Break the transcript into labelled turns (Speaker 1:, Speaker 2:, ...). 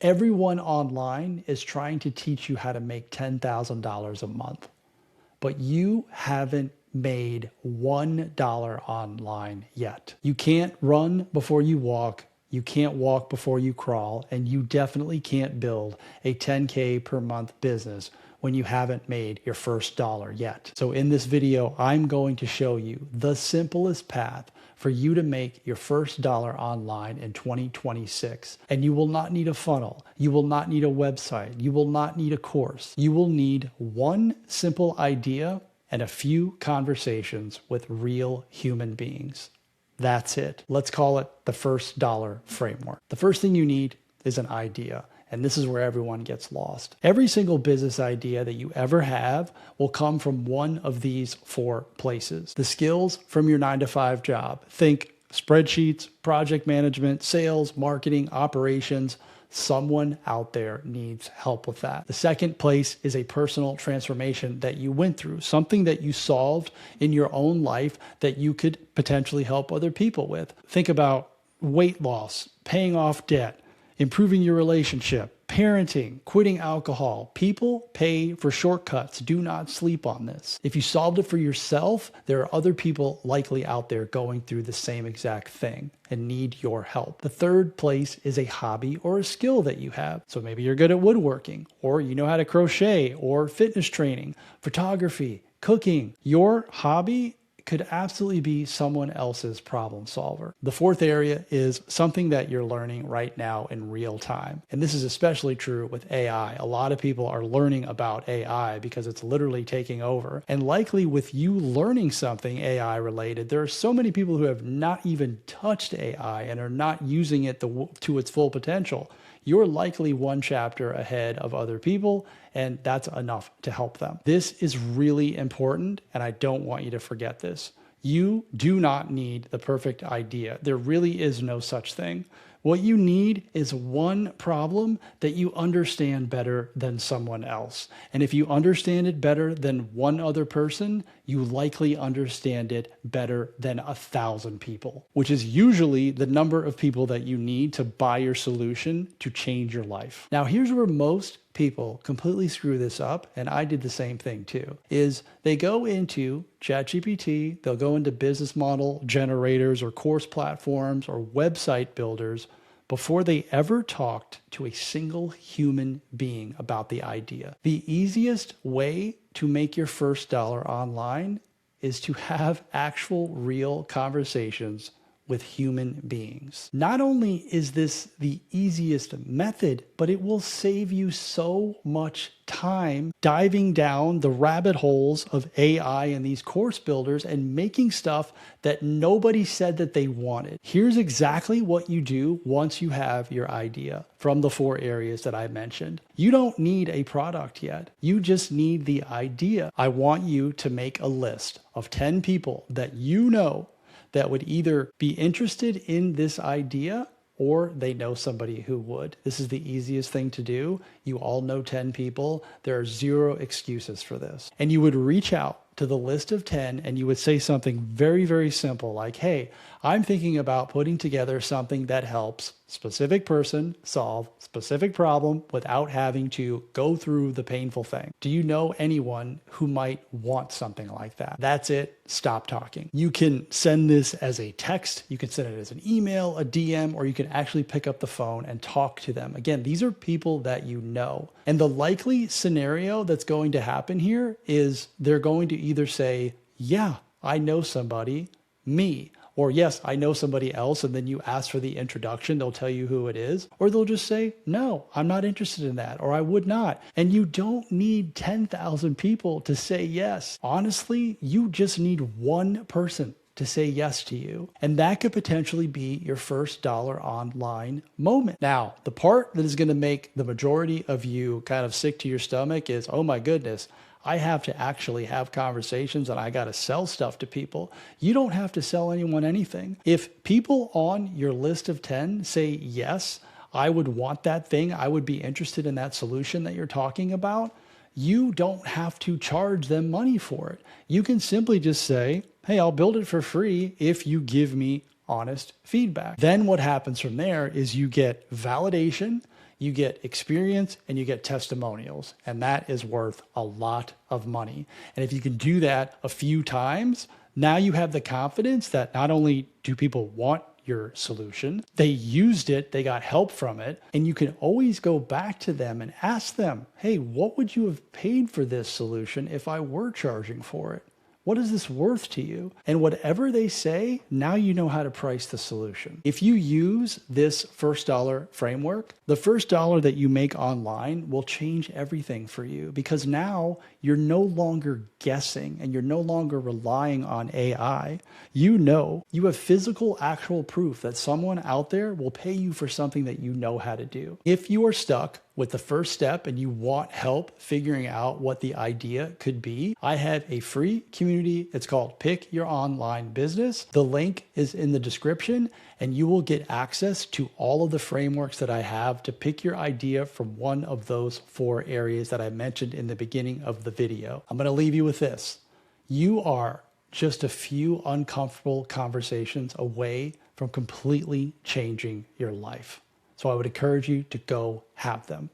Speaker 1: Everyone online is trying to teach you how to make $10,000 a month, but you haven't made $1 online yet. You can't run before you walk. You can't walk before you crawl, and you definitely can't build a 10K per month business when you haven't made your first dollar yet. So in this video, I'm going to show you the simplest path for you to make your first dollar online in 2026. And you will not need a funnel. You will not need a website. You will not need a course. You will need one simple idea and a few conversations with real human beings. That's it. Let's call it the first dollar framework. The first thing you need is an idea. And this is where everyone gets lost. Every single business idea that you ever have will come from one of these four places. The skills from your 9-to-5 job. Think spreadsheets, project management, sales, marketing, operations. Someone out there needs help with that. The second place is a personal transformation that you went through, something that you solved in your own life that you could potentially help other people with. Think about weight loss, paying off debt, improving your relationship, parenting, quitting alcohol. People pay for shortcuts. Do not sleep on this. If you solved it for yourself, there are other people likely out there going through the same exact thing and need your help. The third place is a hobby or a skill that you have. So maybe you're good at woodworking, or you know how to crochet, or fitness training, photography, cooking. Your hobby could absolutely be someone else's problem solver. The fourth area is something that you're learning right now in real time. And this is especially true with AI. A lot of people are learning about AI because it's literally taking over. And likely with you learning something AI related, there are so many people who have not even touched AI and are not using it to its full potential. You're likely one chapter ahead of other people, and that's enough to help them. This is really important, and I don't want you to forget this. You do not need the perfect idea. There really is no such thing. What you need is one problem that you understand better than someone else. And if you understand it better than one other person, you likely understand it better than 1,000 people, which is usually the number of people that you need to buy your solution to change your life. Now, here's where most people completely screw this up, and I did the same thing too, is they go into ChatGPT, they'll go into business model generators or course platforms or website builders before they ever talked to a single human being about the idea. The easiest way to make your first dollar online is to have actual real conversations with human beings. Not only is this the easiest method, but it will save you so much time diving down the rabbit holes of AI and these course builders and making stuff that nobody said that they wanted. Here's exactly what you do once you have your idea from the four areas that I mentioned. You don't need a product yet. You just need the idea. I want you to make a list of 10 people that you know that would either be interested in this idea or they know somebody who would. This is the easiest thing to do. You all know 10 people. There are zero excuses for this. And you would reach out to the list of 10 and you would say something very, very simple like, hey, I'm thinking about putting together something that helps specific person solve specific problem without having to go through the painful thing. Do you know anyone who might want something like that? That's it. Stop talking. You can send this as a text. You can send it as an email, a DM, or you can actually pick up the phone and talk to them. Again, these are people that you know. And the likely scenario that's going to happen here is they're going to either say, yeah, I know somebody, me. Or yes, I know somebody else, and then you ask for the introduction, they'll tell you who it is. Or they'll just say, no, I'm not interested in that, or I would not. And you don't need 10,000 people to say yes. Honestly, you just need one person to say yes to you. And that could potentially be your first dollar online moment. Now, the part that is going to make the majority of you kind of sick to your stomach is, oh my goodness, I have to actually have conversations and I got to sell stuff to people. You don't have to sell anyone anything. If people on your list of 10 say, yes, I would want that thing, I would be interested in that solution that you're talking about, you don't have to charge them money for it. You can simply just say, hey, I'll build it for free if you give me honest feedback. Then what happens from there is you get validation, You get experience and you get testimonials, and that is worth a lot of money. And if you can do that a few times, now you have the confidence that not only do people want your solution, they used it, they got help from it, and you can always go back to them and ask them, hey, what would you have paid for this solution if I were charging for it? What is this worth to you? And whatever they say, now you know how to price the solution. If you use this first dollar framework, the first dollar that you make online will change everything for you, because now you're no longer guessing and you're no longer relying on AI. You know, you have physical, actual proof that someone out there will pay you for something that you know how to do. If you are stuck with the first step and you want help figuring out what the idea could be, I have a free community. It's called Pick Your Online Business. The link is in the description, and you will get access to all of the frameworks that I have to pick your idea from one of those 4 areas that I mentioned in the beginning of the video. I'm gonna leave you with this. You are just a few uncomfortable conversations away from completely changing your life. So I would encourage you to go have them.